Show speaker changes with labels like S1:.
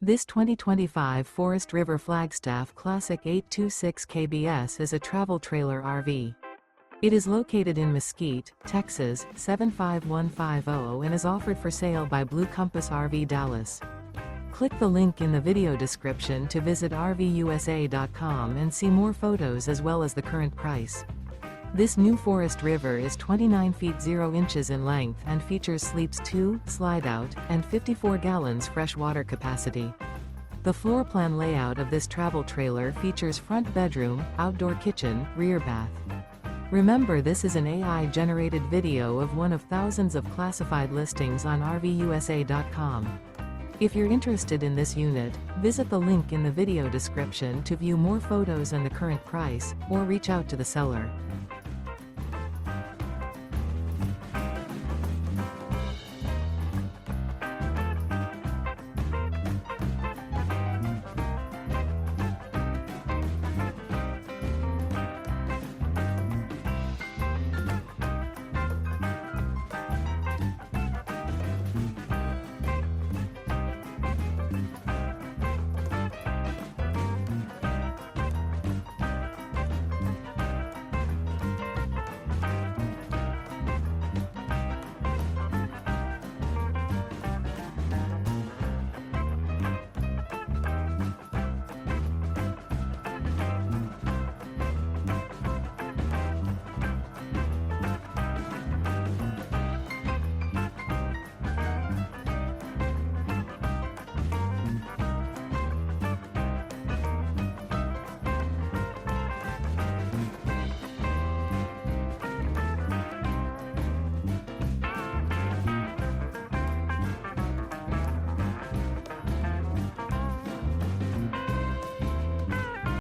S1: This 2025 Forest River Flagstaff Classic 826 kbs is a travel trailer RV. It is located in Mesquite, Texas, 75150 and is offered for sale by Blue Compass RV Dallas. Click the link in the video description to visit RVUSA.com and see more photos as well as the current price. This new Forest River is 29 feet 0 inches in length and features sleeps 2, Slideout, and 54 gallons fresh water capacity. The floor plan layout of this travel trailer features front bedroom, outdoor kitchen, rear bath. Remember, this is an AI-generated video of one of thousands of classified listings on RVUSA.com. If you're interested in this unit, visit the link in the video description to view more photos and the current price, or reach out to the seller.